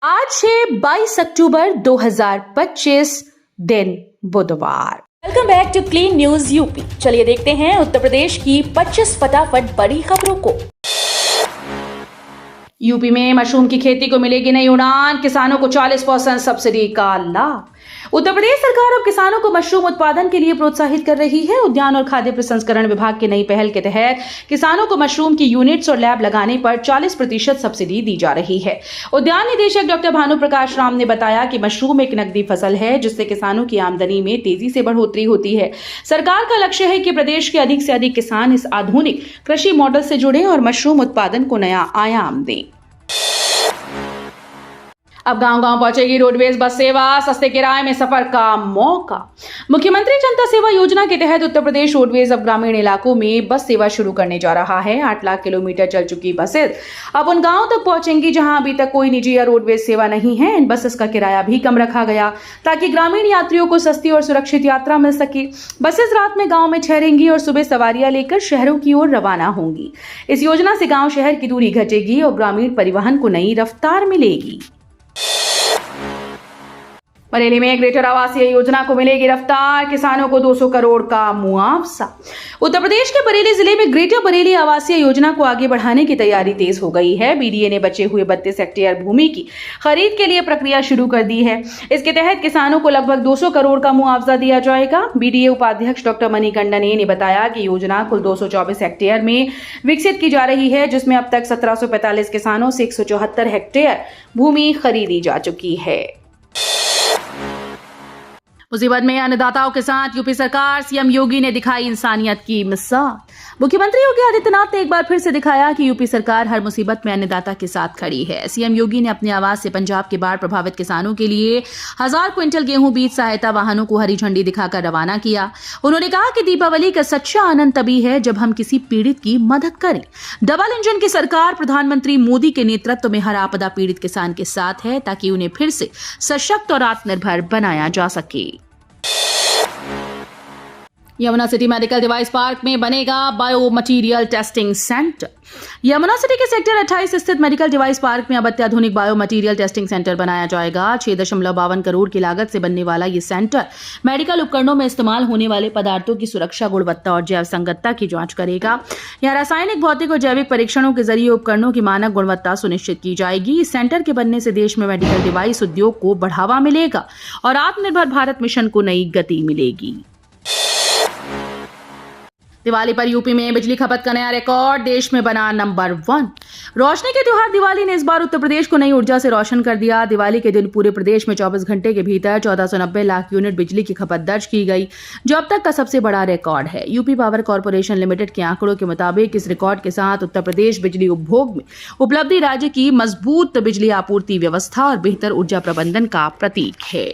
आज है 22 अक्टूबर 2025 दिन बुधवार। Welcome back to clean news UP. चलिए देखते हैं उत्तर प्रदेश की 25 फटाफट बड़ी खबरों को। यूपी में मशरूम की खेती को मिलेगी नई उड़ान, किसानों को 40% सब्सिडी का लाभ। उत्तर प्रदेश सरकार अब किसानों को मशरूम उत्पादन के लिए प्रोत्साहित कर रही है। उद्यान और खाद्य प्रसंस्करण विभाग की नई पहल के तहत किसानों को मशरूम की यूनिट्स और लैब लगाने पर 40% सब्सिडी दी जा रही है। उद्यान निदेशक डॉक्टर भानु प्रकाश राम ने बताया कि मशरूम एक नकदी फसल है जिससे किसानों की आमदनी में तेजी से बढ़ोतरी होती है। सरकार का लक्ष्य है कि प्रदेश के अधिक से अधिक किसान इस आधुनिक कृषि मॉडल से जुड़े और मशरूम उत्पादन को नया आयाम दें। अब गांव-गांव पहुंचेगी रोडवेज बस सेवा, सस्ते किराए में सफर का मौका। मुख्यमंत्री जनता सेवा योजना के तहत उत्तर प्रदेश रोडवेज अब ग्रामीण इलाकों में बस सेवा शुरू करने जा रहा है। 8 लाख किलोमीटर चल चुकी बसेस अब उन गांवों तक पहुंचेंगी जहां अभी तक कोई निजी या रोडवेज सेवा नहीं है। इन बसेस का किराया भी कम रखा गया ताकि ग्रामीण यात्रियों को सस्ती और सुरक्षित यात्रा मिल सके। बसेस रात में गाँव में ठहरेंगी और सुबह सवारियां लेकर शहरों की ओर रवाना होंगी। इस योजना से गाँव शहर की दूरी घटेगी और ग्रामीण परिवहन को नई रफ्तार मिलेगी। बरेली में ग्रेटर आवासीय योजना को मिलेगी रफ्तार, किसानों को 200 करोड़ का मुआवजा। उत्तर प्रदेश के बरेली जिले में ग्रेटर बरेली आवासीय योजना को आगे बढ़ाने की तैयारी तेज हो गई है। बीडीए ने बचे हुए 32 हेक्टेयर भूमि की खरीद के लिए प्रक्रिया शुरू कर दी है। इसके तहत किसानों को लगभग 200 करोड़ का मुआवजा दिया जाएगा। बीडीए उपाध्यक्ष डॉक्टर मणिकंडन ने बताया कि योजना कुल 224 हेक्टेयर में विकसित की जा रही है, जिसमें अब तक 1745 किसानों से 174 हेक्टेयर भूमि खरीदी जा चुकी है। मुसीबत में अन्नदाताओं के साथ यूपी सरकार, सीएम योगी ने दिखाई इंसानियत की मिसाल। मुख्यमंत्री योगी आदित्यनाथ ने एक बार फिर से दिखाया कि यूपी सरकार हर मुसीबत में अन्नदाता के साथ खड़ी है। सीएम योगी ने अपने आवास से पंजाब के बाढ़ प्रभावित किसानों के लिए 1000 क्विंटल गेहूं बीज सहायता वाहनों को हरी झंडी दिखाकर रवाना किया। उन्होंने कहा कि दीपावली का सच्चा आनंद तभी है जब हम किसी पीड़ित की मदद करें। डबल इंजन की सरकार प्रधानमंत्री मोदी के नेतृत्व में हर आपदा पीड़ित किसान के साथ है ताकि उन्हें फिर से सशक्त और आत्मनिर्भर बनाया जा सके। Yamuna city medical device park में बनेगा bio material testing centre. Yamuna city के सेक्टर 28 स्थित मेडिकल डिवाइस पार्क में अब अत्याधुनिक बायो मटीरियल टेस्टिंग सेंटर बनाया जाएगा। 6.52 करोड़ की लागत से बनने वाला ये सेंटर मेडिकल उपकरणों में इस्तेमाल होने वाले पदार्थों की सुरक्षा, गुणवत्ता और जैव संगतता की जांच करेगा। यहाँ रासायनिक, भौतिक और जैविक परीक्षणों के जरिए उपकरणों की मानक गुणवत्ता सुनिश्चित की जाएगी। इस सेंटर के बनने से देश में मेडिकल डिवाइस उद्योग को बढ़ावा मिलेगा और आत्मनिर्भर भारत मिशन को नई गति मिलेगी। दिवाली पर यूपी में बिजली खपत का नया रिकॉर्ड, देश में बना नंबर 1। रोशनी के त्योहार दिवाली ने इस बार उत्तर प्रदेश को नई ऊर्जा से रोशन कर दिया। दिवाली के दिन पूरे प्रदेश में 24 घंटे के भीतर 1490 लाख यूनिट बिजली की खपत दर्ज की गई, जो अब तक का सबसे बड़ा रिकॉर्ड है। यूपी पावर कॉर्पोरेशन लिमिटेड के आंकड़ों के मुताबिक इस रिकॉर्ड के साथ उत्तर प्रदेश बिजली उपभोग में उपलब्धि राज्य की मजबूत बिजली आपूर्ति व्यवस्था और बेहतर ऊर्जा प्रबंधन का प्रतीक है।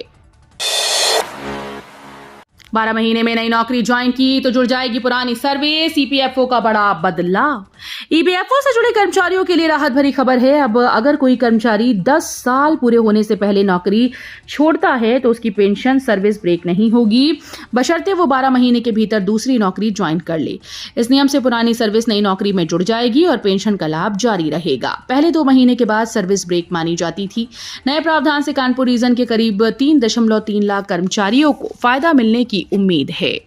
12 महीने में नई नौकरी ज्वाइन की तो जुड़ जाएगी पुरानी सर्विस, ईपीएफओ का बड़ा बदलाव। ईपीएफओ से जुड़े कर्मचारियों के लिए राहत भरी खबर है। अब अगर कोई कर्मचारी 10 साल पूरे होने से पहले नौकरी छोड़ता है तो उसकी पेंशन सर्विस ब्रेक नहीं होगी, बशर्ते वो 12 महीने के भीतर दूसरी नौकरी ज्वाइन कर ले। इस नियम से पुरानी सर्विस नई नौकरी में जुड़ जाएगी और पेंशन का लाभ जारी रहेगा। पहले 2 महीने के बाद सर्विस ब्रेक मानी जाती थी। नए प्रावधान से कानपुर रीजन के करीब 3.3 लाख कर्मचारियों को फायदा मिलने की उम्मीद है।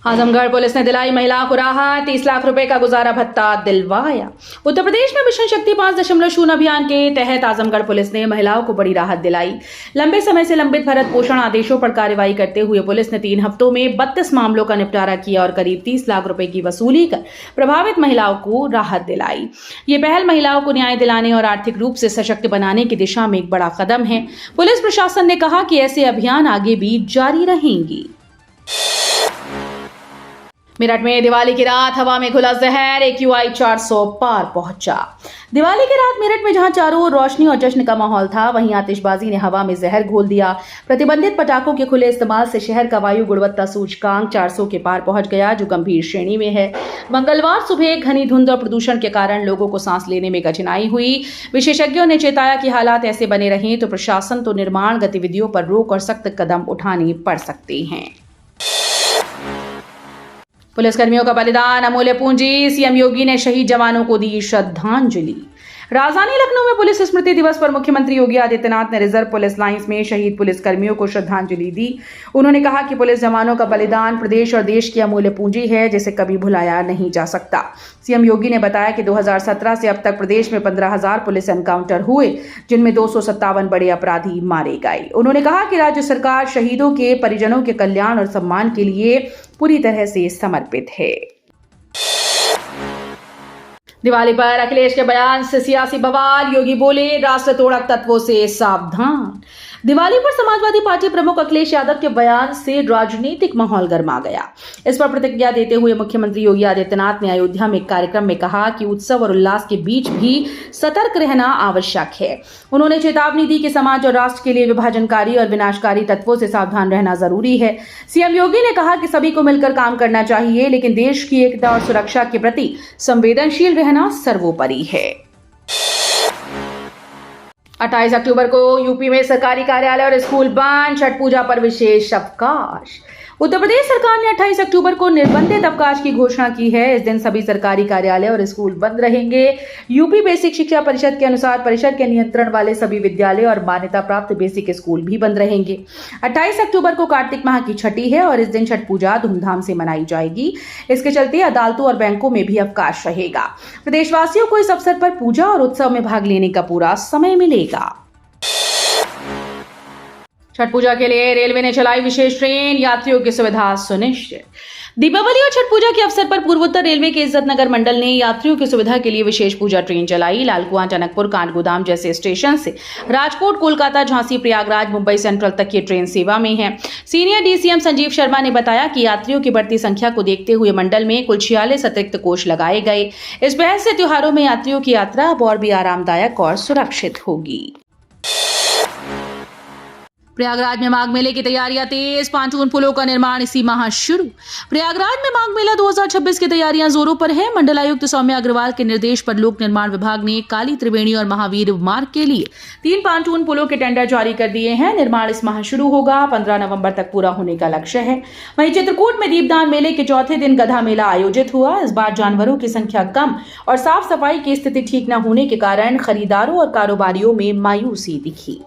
आजमगढ़ पुलिस ने दिलाई महिलाओं को राहत, 30 लाख रुपए का गुजारा भत्ता दिलवाया। उत्तर प्रदेश में मिशन शक्ति 5.0 अभियान के तहत आजमगढ़ पुलिस ने महिलाओं को बड़ी राहत दिलाई। लंबे समय से लंबित भरत पोषण आदेशों पर कार्रवाई करते हुए पुलिस ने 3 हफ्तों में 32 मामलों का निपटारा किया और करीब 30 लाख रुपए की वसूली कर प्रभावित महिलाओं को राहत दिलाई। ये पहल महिलाओं को न्याय दिलाने और आर्थिक रूप से सशक्त बनाने की दिशा में एक बड़ा कदम है। पुलिस प्रशासन ने कहा कि ऐसे अभियान आगे भी जारी रहेंगी। मेरठ में दिवाली की रात हवा में घुला जहर, AQI 400 पार पहुंचा। दिवाली की रात मेरठ में जहां चारों ओर रोशनी और जश्न का माहौल था, वहीं आतिशबाजी ने हवा में जहर घोल दिया। प्रतिबंधित पटाखों के खुले इस्तेमाल से शहर का वायु गुणवत्ता सूचकांक 400 के पार पहुंच गया, जो गंभीर श्रेणी में है। मंगलवार सुबह घनी धुंध और प्रदूषण के कारण लोगों को सांस लेने में कठिनाई हुई। विशेषज्ञों ने चेताया कि हालात ऐसे बने रहें तो प्रशासन तो निर्माण गतिविधियों पर रोक और सख्त कदम उठाने पड़ सकते हैं। पुलिसकर्मियों का बलिदान अमूल्य पूंजी, सीएम योगी ने शहीद जवानों को दी श्रद्धांजलि। राजधानी लखनऊ में पुलिस स्मृति दिवस पर मुख्यमंत्री योगी आदित्यनाथ ने रिजर्व पुलिस लाइंस में शहीद पुलिस कर्मियों को श्रद्धांजलि दी। उन्होंने कहा कि पुलिस जवानों का बलिदान प्रदेश और देश की अमूल्य पूंजी है, जिसे कभी भुलाया नहीं जा सकता। सीएम योगी ने बताया कि 2017 से अब तक प्रदेश में 15,000 पुलिस एनकाउंटर हुए, जिनमें 257 बड़े अपराधी मारे गए। उन्होंने कहा कि राज्य सरकार शहीदों के परिजनों के कल्याण और सम्मान के लिए पूरी तरह से समर्पित है। दिवाली पर अखिलेश के बयान से सियासी बवाल, योगी बोले राष्ट्र तोड़क तत्वों से सावधान। दिवाली पर समाजवादी पार्टी प्रमुख अखिलेश यादव के बयान से राजनीतिक माहौल गर्मा गया। इस पर प्रतिक्रिया देते हुए मुख्यमंत्री योगी आदित्यनाथ ने अयोध्या में एक कार्यक्रम में कहा कि उत्सव और उल्लास के बीच भी सतर्क रहना आवश्यक है। उन्होंने चेतावनी दी कि समाज और राष्ट्र के लिए विभाजनकारी और विनाशकारी तत्वों से सावधान रहना जरूरी है। सीएम योगी ने कहा कि सभी को मिलकर काम करना चाहिए, लेकिन देश की एकता और सुरक्षा के प्रति संवेदनशील रहना सर्वोपरि है। 28 अक्टूबर को यूपी में सरकारी कार्यालय और स्कूल बंद, छठ पूजा पर विशेष अवकाश। उत्तर प्रदेश सरकार ने 28 अक्टूबर को निर्बंधित अवकाश की घोषणा की है। इस दिन सभी सरकारी कार्यालय और स्कूल बंद रहेंगे। यूपी बेसिक शिक्षा परिषद के अनुसार परिषद के नियंत्रण वाले सभी विद्यालय और मान्यता प्राप्त बेसिक स्कूल भी बंद रहेंगे। 28 अक्टूबर को कार्तिक माह की छठी है और इस दिन छठ पूजा धूमधाम से मनाई जाएगी। इसके चलते अदालतों और बैंकों में भी अवकाश रहेगा। प्रदेशवासियों को इस अवसर पर पूजा और उत्सव में भाग लेने का पूरा समय मिलेगा। छठ पूजा के लिए रेलवे ने चलाई विशेष ट्रेन, यात्रियों की सुविधा सुनिश्चित। दीपावली और छठ पूजा के अवसर पर पूर्वोत्तर रेलवे के इज्जत नगर मंडल ने यात्रियों की सुविधा के लिए विशेष पूजा ट्रेन चलाई। लालकुआं, टनकपुर, काठगोदाम जैसे स्टेशन से राजकोट, कोलकाता, झांसी, प्रयागराज, मुंबई सेंट्रल तक ये ट्रेन सेवा में है। सीनियर डीसीएम संजीव शर्मा ने बताया कि यात्रियों की बढ़ती संख्या को देखते हुए मंडल में कुल 46 अतिरिक्त कोच लगाए गए। इस बहस से त्योहारों में यात्रियों की यात्रा अब और भी आरामदायक और सुरक्षित होगी। प्रयागराज में माघ मेले की तैयारियां तेज, पांचून पुलों का निर्माण इसी माह शुरू। प्रयागराज में माघ मेला 2026 की तैयारियां जोरों पर है। मंडलायुक्त सौम्या अग्रवाल के निर्देश पर लोक निर्माण विभाग ने काली, त्रिवेणी और महावीर मार्ग के लिए 3 पांचून पुलों के टेंडर जारी कर दिए हैं। निर्माण इस माह शुरू होगा, 15 नवंबर तक पूरा होने का लक्ष्य है। वहीं चित्रकूट में दीपदान मेले के चौथे दिन गधा मेला आयोजित हुआ। इस बार जानवरों की संख्या कम और साफ सफाई की स्थिति ठीक न होने के कारण खरीदारों और कारोबारियों में मायूसी दिखी।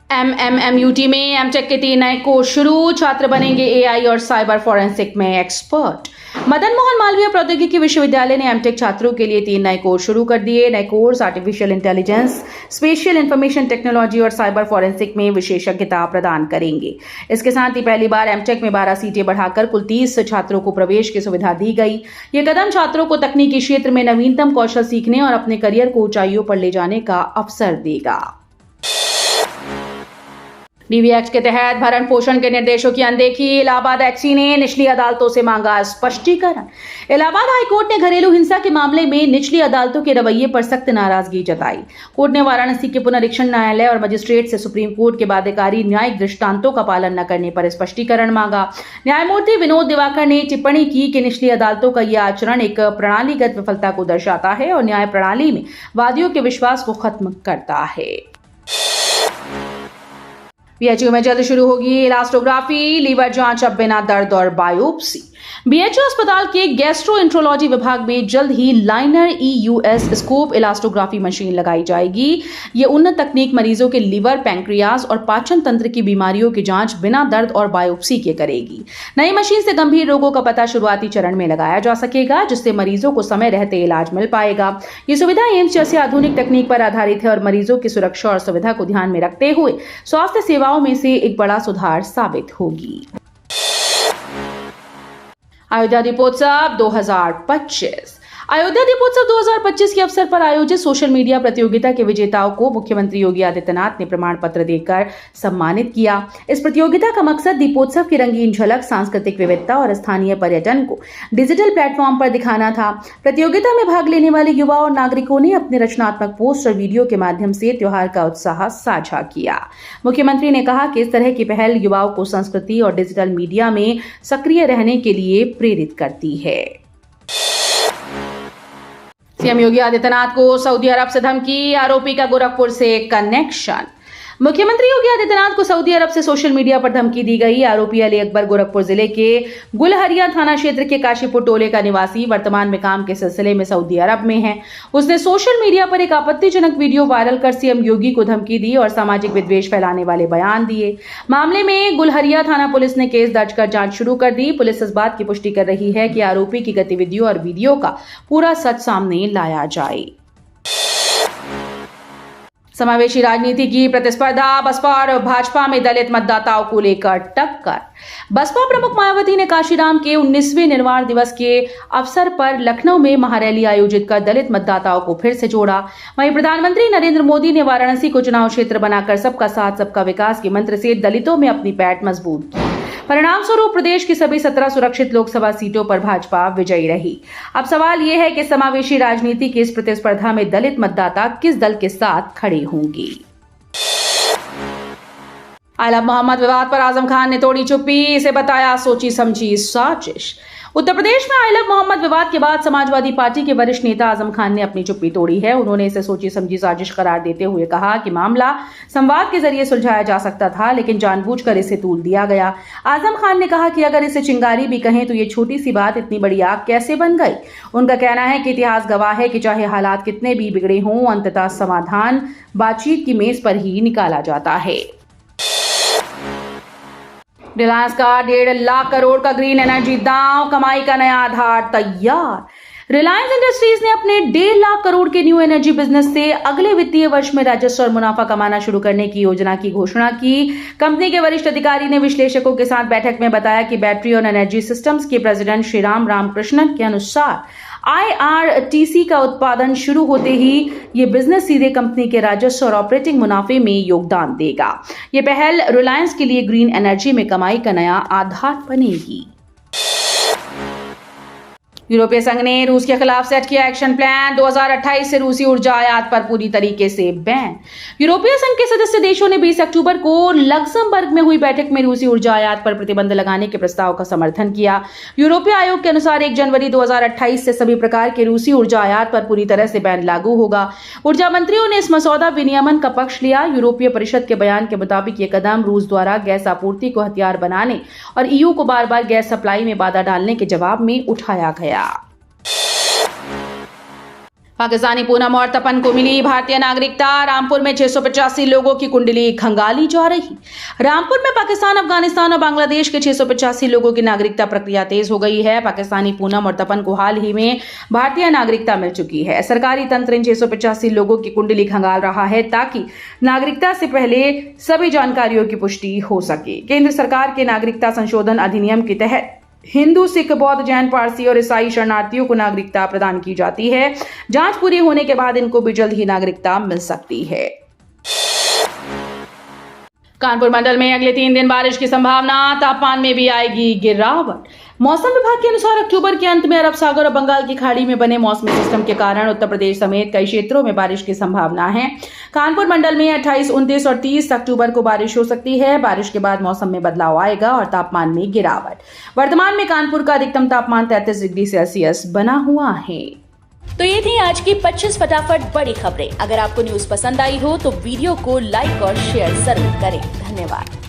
MMMUT में एमटेक के 3 नए कोर्स शुरू, छात्र बनेंगे AI और साइबर फॉरेंसिक में एक्सपर्ट। मदन मोहन मालवीय प्रौद्योगिकी विश्वविद्यालय ने एमटेक छात्रों के लिए 3 नए कोर्स शुरू कर दिए। नए course artificial intelligence, spatial information technology और साइबर फॉरेंसिक में विशेषज्ञता प्रदान करेंगे। इसके साथ ही पहली बार एमटेक में 12 सीटें बढ़ाकर कुल 30 छात्रों को प्रवेश की सुविधा दी गई। ये कदम छात्रों को तकनीकी क्षेत्र में नवीनतम कौशल सीखने और अपने करियर को ऊंचाइयों पर ले जाने का अवसर देगा। डीवी एक्ट के तहत भरण पोषण के निर्देशों की अनदेखी, इलाहाबाद एचसी ने निचली अदालतों से मांगा स्पष्टीकरण। इलाहाबाद हाईकोर्ट ने घरेलू हिंसा के मामले में निचली अदालतों के रवैये पर सख्त नाराजगी जताई। कोर्ट ने वाराणसी के पुनरीक्षण न्यायालय और मजिस्ट्रेट से सुप्रीम कोर्ट के बाध्यकारी न्यायिक दृष्टांतों का पालन न करने पर स्पष्टीकरण मांगा। न्यायमूर्ति विनोद दिवाकर ने टिप्पणी की कि निचली अदालतों का यह आचरण एक प्रणालीगत विफलता को दर्शाता है और न्याय प्रणाली में वादियों के विश्वास को खत्म करता है। बीएचयू में जल्द शुरू होगी इलास्टोग्राफी, लीवर जांच अब बिना दर्द और बायोप्सी। बीएचयू अस्पताल के गैस्ट्रोएंट्रोलॉजी विभाग में जल्द ही linear EUS scope elastography machine लगाई जाएगी। ये उन्नत तकनीक मरीजों के लीवर, पैंक्रियाज और पाचन तंत्र की बीमारियों की जांच बिना दर्द और बायोप्सी के करेगी। नई मशीन से गंभीर रोगों का पता शुरुआती चरण में लगाया जा सकेगा, जिससे मरीजों को समय रहते इलाज मिल पाएगा। ये सुविधा एम्स जैसे आधुनिक तकनीक पर आधारित है और मरीजों की सुरक्षा और सुविधा को ध्यान में रखते हुए स्वास्थ्य सेवाओं में से एक बड़ा सुधार साबित होगी। अयोध्या दीपोत्सव 2025। अयोध्या दीपोत्सव 2025 के अवसर पर आयोजित सोशल मीडिया प्रतियोगिता के विजेताओं को मुख्यमंत्री योगी आदित्यनाथ ने प्रमाण पत्र देकर सम्मानित किया। इस प्रतियोगिता का मकसद दीपोत्सव की रंगीन झलक, सांस्कृतिक विविधता और स्थानीय पर्यटन को डिजिटल प्लेटफॉर्म पर दिखाना था। प्रतियोगिता में भाग लेने वाले युवा और नागरिकों ने अपने रचनात्मक पोस्ट और वीडियो के माध्यम से त्योहार का उत्साह साझा किया। मुख्यमंत्री ने कहा कि इस तरह की पहल युवाओं को संस्कृति और डिजिटल मीडिया में सक्रिय रहने के लिए प्रेरित करती है। सीएम योगी आदित्यनाथ को सऊदी अरब से धमकी, आरोपी का गोरखपुर से कनेक्शन। मुख्यमंत्री योगी आदित्यनाथ को सऊदी अरब से सोशल मीडिया पर धमकी दी गई। आरोपी अली अकबर गोरखपुर जिले के गुलहरिया थाना क्षेत्र के काशीपुर टोले का निवासी वर्तमान में काम के सिलसिले में सऊदी अरब में है। उसने सोशल मीडिया पर एक आपत्तिजनक वीडियो वायरल कर सीएम योगी को धमकी दी और सामाजिक विद्वेष फैलाने वाले बयान दिए। मामले में गुलहरिया थाना पुलिस ने केस दर्ज कर जांच शुरू कर दी। पुलिस इस बात की पुष्टि कर रही है कि आरोपी की गतिविधियों और वीडियो का पूरा सच सामने लाया जाए। समावेशी राजनीति की प्रतिस्पर्धा, बसपा और भाजपा में दलित मतदाताओं को लेकर टक्कर। बसपा प्रमुख मायावती ने काशीराम के 19वें निर्वाण दिवस के अवसर पर लखनऊ में महारैली आयोजित कर दलित मतदाताओं को फिर से जोड़ा। वहीं प्रधानमंत्री नरेंद्र मोदी ने वाराणसी को चुनाव क्षेत्र बनाकर सबका साथ सबका विकास के मंत्र से दलितों में अपनी पैठ मजबूत की। परिणाम स्वरूप प्रदेश की सभी 17 सुरक्षित लोकसभा सीटों पर भाजपा विजयी रही। अब सवाल यह है कि समावेशी राजनीति की इस प्रतिस्पर्धा में दलित मतदाता किस दल के साथ खड़े होंगे। आई लव मोहम्मद विवाद पर आजम खान ने तोड़ी चुप्पी, इसे बताया सोची समझी साजिश। उत्तर प्रदेश में आई लव मोहम्मद विवाद के बाद समाजवादी पार्टी के वरिष्ठ नेता आजम खान ने अपनी चुप्पी तोड़ी है। उन्होंने इसे सोची समझी साजिश करार देते हुए कहा कि मामला संवाद के जरिए सुलझाया जा सकता था, लेकिन जानबूझकर इसे तूल दिया गया। आजम खान ने कहा कि अगर इसे चिंगारी भी कहें तो ये छोटी सी बात इतनी बड़ी आग कैसे बन गई। उनका कहना है कि इतिहास गवाह है कि चाहे हालात कितने भी बिगड़े हों, अंततः समाधान बातचीत की मेज पर ही निकाला जाता है। रिलायंस का 1.5 लाख करोड़ का ग्रीन एनर्जी दांव, कमाई का नया आधार तैयार। रिलायंस इंडस्ट्रीज ने अपने 1.5 लाख करोड़ के न्यू एनर्जी बिजनेस से अगले वित्तीय वर्ष में राजस्व और मुनाफा कमाना शुरू करने की योजना की घोषणा की। कंपनी के वरिष्ठ अधिकारी ने विश्लेषकों के साथ बैठक में बताया कि बैटरी और एनर्जी सिस्टम्स के प्रेसिडेंट श्रीराम रामकृष्णन के अनुसार IRTC का उत्पादन शुरू होते ही ये बिजनेस सीधे कंपनी के राजस्व और ऑपरेटिंग मुनाफे में योगदान देगा। ये पहल रिलायंस के लिए ग्रीन एनर्जी में कमाई का नया आधार बनेगी। यूरोपीय संघ ने रूस के खिलाफ सेट किया एक्शन प्लान। 2028 से रूसी ऊर्जा आयात पर पूरी तरीके से बैन। यूरोपीय संघ के सदस्य देशों ने 20 अक्टूबर को लक्समबर्ग में हुई बैठक में रूसी ऊर्जा आयात पर प्रतिबंध लगाने के प्रस्ताव का समर्थन किया। यूरोपीय आयोग के अनुसार 1 जनवरी 2028 से सभी प्रकार के रूसी ऊर्जा आयात पर पूरी तरह से बैन लागू होगा। ऊर्जा मंत्रियों ने इस मसौदा विनियमन का पक्ष लिया। यूरोपीय परिषद के बयान के मुताबिक ये कदम रूस द्वारा गैस आपूर्ति को हथियार बनाने और EU को बार बार गैस सप्लाई में बाधा डालने के जवाब में उठाया गया। पाकिस्तानी पूनम और तपन को मिली भारतीय नागरिकता। रामपुर में 685 लोगों की कुंडली खंगाली जा रही। रामपुर में पाकिस्तान, अफगानिस्तान और बांग्लादेश के 685 लोगों की नागरिकता प्रक्रिया तेज हो गई है। पाकिस्तानी पूनम और तपन को हाल ही में भारतीय नागरिकता मिल चुकी है। सरकारी तंत्र इन 685 लोगों की कुंडली खंगाल रहा है ताकि नागरिकता से पहले सभी जानकारियों की पुष्टि हो सके। केंद्र सरकार के नागरिकता संशोधन अधिनियम के तहत हिंदू, सिख, बौद्ध, जैन, पारसी और ईसाई शरणार्थियों को नागरिकता प्रदान की जाती है। जांच पूरी होने के बाद इनको भी जल्द ही नागरिकता मिल सकती है। कानपुर मंडल में अगले 3 दिन बारिश की संभावना, तापमान में भी आएगी गिरावट। मौसम विभाग के अनुसार अक्टूबर के अंत में अरब सागर और बंगाल की खाड़ी में बने मौसमी सिस्टम के कारण उत्तर प्रदेश समेत कई क्षेत्रों में बारिश की संभावना है। कानपुर मंडल में 28, 29 और 30 अक्टूबर को बारिश हो सकती है। बारिश के बाद मौसम में बदलाव आएगा और तापमान में गिरावट। वर्तमान में कानपुर का अधिकतम तापमान 33 डिग्री सेल्सियस बना हुआ है। तो ये थी आज की 25 फटाफट बड़ी खबरें। अगर आपको न्यूज पसंद आई हो तो वीडियो को लाइक और शेयर जरूर करें। धन्यवाद।